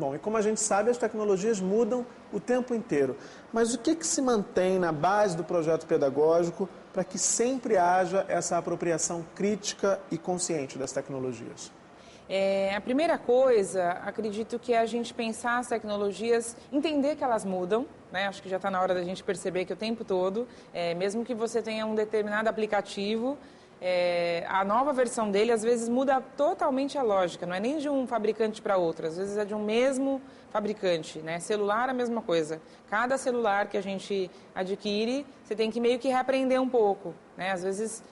Bom, e como a gente sabe, as tecnologias mudam o tempo inteiro. Mas o que se mantém na base do projeto pedagógico para que sempre haja essa apropriação crítica e consciente das tecnologias? A primeira coisa, acredito que é a gente pensar as tecnologias, entender que elas mudam, né? Acho que já está na hora da gente perceber que o tempo todo, mesmo que você tenha um determinado aplicativo, a nova versão dele às vezes muda totalmente a lógica, não é nem de um fabricante para outro, às vezes é de um mesmo fabricante, né? Celular a mesma coisa. Cada celular que a gente adquire, você tem que meio que reaprender um pouco, né? Às vezes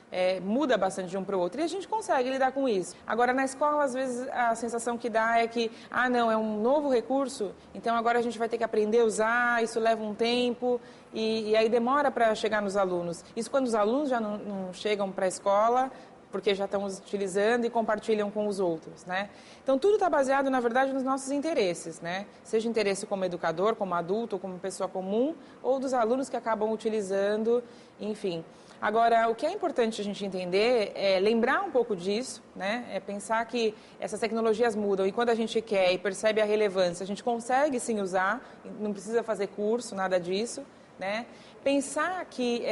muda bastante de um para o outro e a gente consegue lidar com isso. Agora na escola às vezes a sensação que dá é que, não, é um novo recurso, então agora a gente vai ter que aprender a usar, isso leva um tempo e aí demora para chegar nos alunos. Isso quando os alunos já não chegam para a escola, porque já estão utilizando e compartilham com os outros, né? Então, tudo está baseado, na verdade, nos nossos interesses, né? Seja interesse como educador, como adulto, ou como pessoa comum, ou dos alunos que acabam utilizando, enfim. Agora, o que é importante a gente entender é lembrar um pouco disso, né? É pensar que essas tecnologias mudam e quando a gente quer e percebe a relevância, a gente consegue sim usar, não precisa fazer curso, nada disso, né? Pensar que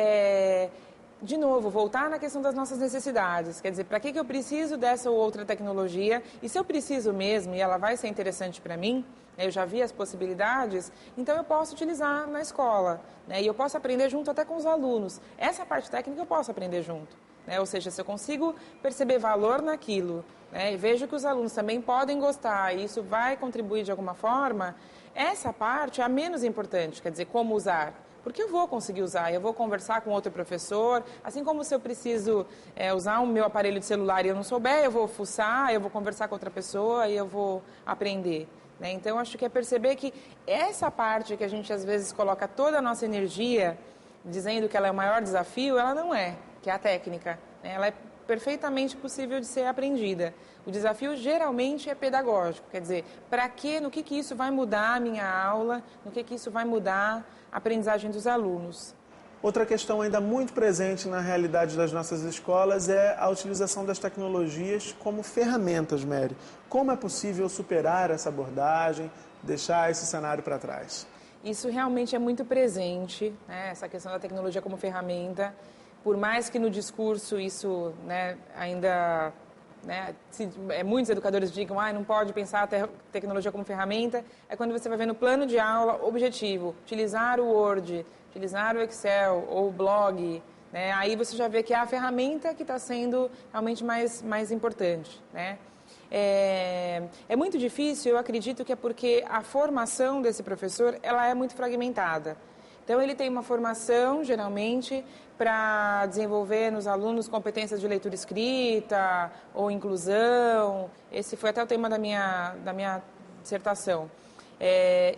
de novo, voltar na questão das nossas necessidades. Quer dizer, para que eu preciso dessa ou outra tecnologia? E se eu preciso mesmo e ela vai ser interessante para mim, eu já vi as possibilidades, então eu posso utilizar na escola, né? E eu posso aprender junto até com os alunos. Essa parte técnica eu posso aprender junto, né? Ou seja, se eu consigo perceber valor naquilo, né? E vejo que os alunos também podem gostar e isso vai contribuir de alguma forma, essa parte é a menos importante, quer dizer, como usar. Porque eu vou conseguir usar, eu vou conversar com outro professor, assim como se eu preciso usar o meu aparelho de celular e eu não souber, eu vou fuçar, eu vou conversar com outra pessoa e eu vou aprender, né? Então, acho que é perceber que essa parte que a gente às vezes coloca toda a nossa energia, dizendo que ela é o maior desafio, ela não é, que é a técnica, né? Ela é perfeitamente possível de ser aprendida. O desafio geralmente é pedagógico, quer dizer, para quê, no que isso vai mudar a minha aula, no que isso vai mudar a aprendizagem dos alunos. Outra questão ainda muito presente na realidade das nossas escolas é a utilização das tecnologias como ferramentas, Mary. Como é possível superar essa abordagem, deixar esse cenário para trás? Isso realmente é muito presente, né? Essa questão da tecnologia como ferramenta. Por mais que no discurso isso, né, ainda, né, muitos educadores digam não pode pensar a tecnologia como ferramenta, é quando você vai ver no plano de aula objetivo, utilizar o Word, utilizar o Excel ou o blog, né, aí você já vê que é a ferramenta que está sendo realmente mais importante, né. É muito difícil, eu acredito que é porque a formação desse professor ela é muito fragmentada. Então, ele tem uma formação, geralmente, para desenvolver nos alunos competências de leitura escrita ou inclusão. Esse foi até o tema da minha dissertação.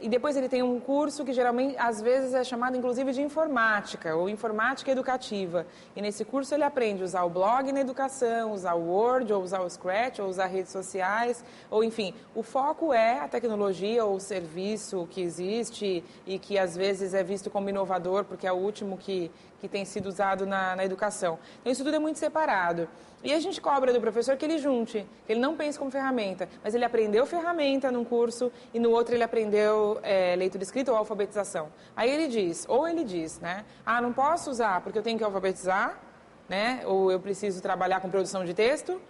E depois ele tem um curso que geralmente, às vezes, é chamado inclusive de informática ou informática educativa. E nesse curso ele aprende a usar o blog na educação, usar o Word, ou usar o Scratch, ou usar redes sociais, ou enfim, o foco é a tecnologia ou o serviço que existe e que às vezes é visto como inovador, porque é o último que tem sido usado na educação. Então isso tudo é muito separado. E a gente cobra do professor que ele junte, que ele não pense como ferramenta, mas ele aprendeu ferramenta num curso e no outro ele aprendeu leitura escrita ou alfabetização. Aí ele diz, né? Não posso usar porque eu tenho que alfabetizar, né? Ou eu preciso trabalhar com produção de texto.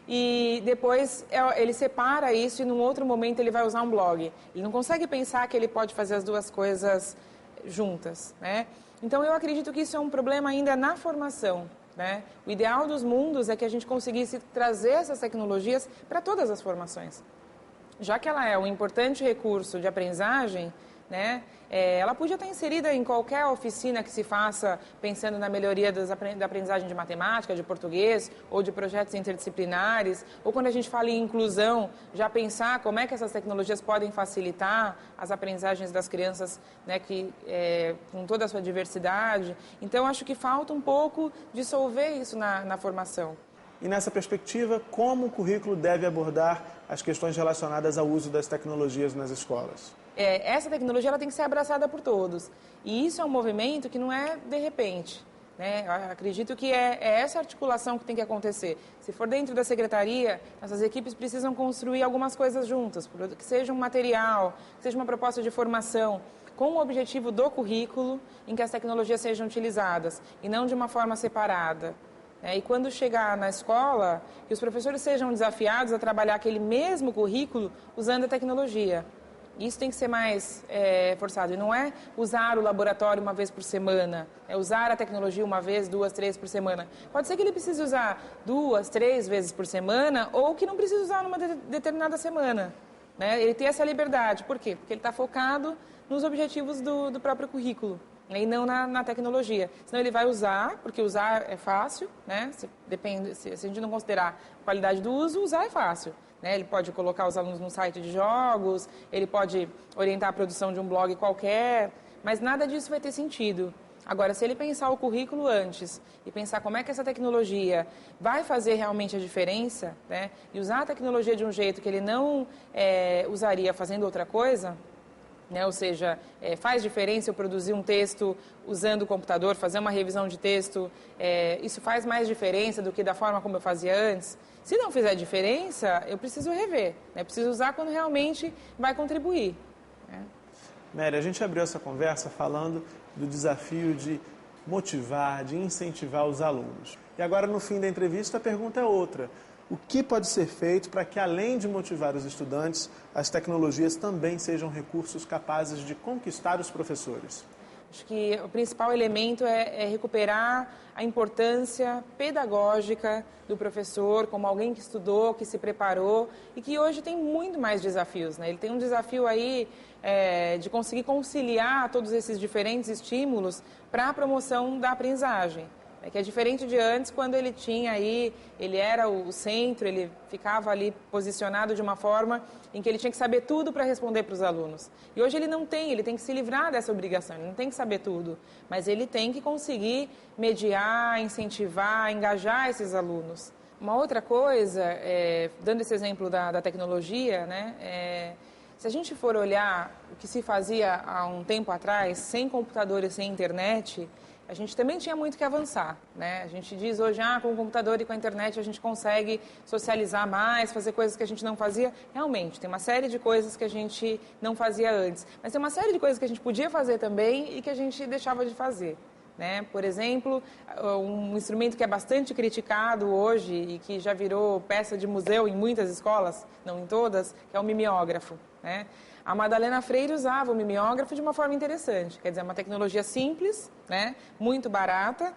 E depois ele separa isso e num outro momento ele vai usar um blog. Ele não consegue pensar que ele pode fazer as duas coisas juntas, né? Então eu acredito que isso é um problema ainda na formação, né? O ideal dos mundos é que a gente conseguisse trazer essas tecnologias para todas as formações. Já que ela é um importante recurso de aprendizagem, né, ela podia estar inserida em qualquer oficina que se faça pensando na melhoria da aprendizagem de matemática, de português ou de projetos interdisciplinares, ou quando a gente fala em inclusão, já pensar como é que essas tecnologias podem facilitar as aprendizagens das crianças, né, com toda a sua diversidade. Então, acho que falta um pouco dissolver isso na formação. E nessa perspectiva, como o currículo deve abordar as questões relacionadas ao uso das tecnologias nas escolas? Essa tecnologia ela tem que ser abraçada por todos. E isso é um movimento que não é de repente. né? Eu acredito que é essa articulação que tem que acontecer. Se for dentro da secretaria, essas equipes precisam construir algumas coisas juntas, que seja um material, que seja uma proposta de formação, com o objetivo do currículo em que as tecnologias sejam utilizadas e não de uma forma separada. E quando chegar na escola, que os professores sejam desafiados a trabalhar aquele mesmo currículo usando a tecnologia. Isso tem que ser mais forçado. E não é usar o laboratório uma vez por semana, é usar a tecnologia uma vez, 2, 3 por semana. Pode ser que ele precise usar 2, 3 vezes por semana ou que não precise usar numa determinada semana. Né? Ele tem essa liberdade. Por quê? Porque ele está focado nos objetivos do próprio currículo e não na tecnologia. Senão ele vai usar, porque usar é fácil, né? Se a gente não considerar a qualidade do uso, usar é fácil. Né? Ele pode colocar os alunos num site de jogos, ele pode orientar a produção de um blog qualquer, mas nada disso vai ter sentido. Agora, se ele pensar o currículo antes e pensar como é que essa tecnologia vai fazer realmente a diferença, né? E usar a tecnologia de um jeito que ele não usaria fazendo outra coisa, né? Ou seja, faz diferença eu produzir um texto usando o computador, fazer uma revisão de texto, isso faz mais diferença do que da forma como eu fazia antes. Se não fizer diferença, eu preciso rever, né? Preciso usar quando realmente vai contribuir. Né? Mary, a gente abriu essa conversa falando do desafio de motivar, de incentivar os alunos. E agora, no fim da entrevista, a pergunta é outra. O que pode ser feito para que, além de motivar os estudantes, as tecnologias também sejam recursos capazes de conquistar os professores? Acho que o principal elemento é recuperar a importância pedagógica do professor como alguém que estudou, que se preparou e que hoje tem muito mais desafios. Né? Ele tem um desafio aí de conseguir conciliar todos esses diferentes estímulos para a promoção da aprendizagem. Que é diferente de antes, quando ele tinha aí, ele era o centro, ele ficava ali posicionado de uma forma em que ele tinha que saber tudo para responder para os alunos. E hoje ele não tem, ele tem que se livrar dessa obrigação, ele não tem que saber tudo, mas ele tem que conseguir mediar, incentivar, engajar esses alunos. Uma outra coisa, dando esse exemplo da tecnologia, né, se a gente for olhar o que se fazia há um tempo atrás, sem computador e sem internet, a gente também tinha muito que avançar, né? A gente diz hoje, com o computador e com a internet a gente consegue socializar mais, fazer coisas que a gente não fazia. Realmente, tem uma série de coisas que a gente não fazia antes. Mas tem uma série de coisas que a gente podia fazer também e que a gente deixava de fazer. Né? Por exemplo, um instrumento que é bastante criticado hoje e que já virou peça de museu em muitas escolas, não em todas, que é o mimeógrafo. Né? A Madalena Freire usava o mimeógrafo de uma forma interessante, quer dizer, uma tecnologia simples, né? Muito barata,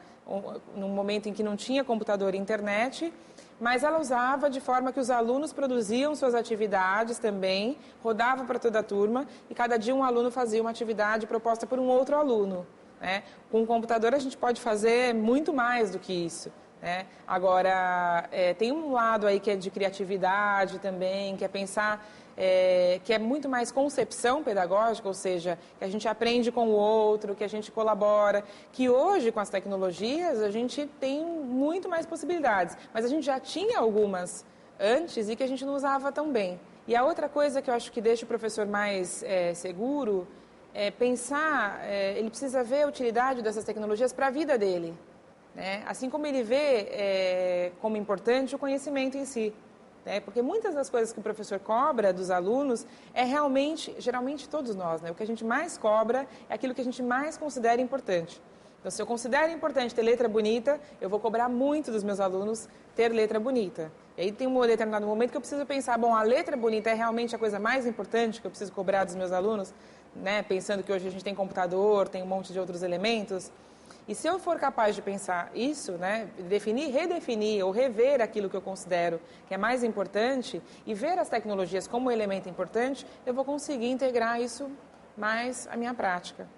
num momento em que não tinha computador e internet, mas ela usava de forma que os alunos produziam suas atividades também, rodava para toda a turma e cada dia um aluno fazia uma atividade proposta por um outro aluno. Né? Com o computador a gente pode fazer muito mais do que isso. Né? Agora, tem um lado aí que é de criatividade também, que é pensar, que é muito mais concepção pedagógica, ou seja, que a gente aprende com o outro, que a gente colabora, que hoje com as tecnologias a gente tem muito mais possibilidades, mas a gente já tinha algumas antes e que a gente não usava tão bem. E a outra coisa que eu acho que deixa o professor mais seguro é pensar, ele precisa ver a utilidade dessas tecnologias para a vida dele. Né? Assim como ele vê como importante o conhecimento em si. Né? Porque muitas das coisas que o professor cobra dos alunos geralmente todos nós, né? O que a gente mais cobra é aquilo que a gente mais considera importante. Então, se eu considero importante ter letra bonita, eu vou cobrar muito dos meus alunos ter letra bonita. E aí tem um determinado momento que eu preciso pensar, a letra bonita é realmente a coisa mais importante que eu preciso cobrar dos meus alunos, né? Pensando que hoje a gente tem computador, tem um monte de outros elementos. E se eu for capaz de pensar isso, né, redefinir ou rever aquilo que eu considero que é mais importante e ver as tecnologias como um elemento importante, eu vou conseguir integrar isso mais à minha prática.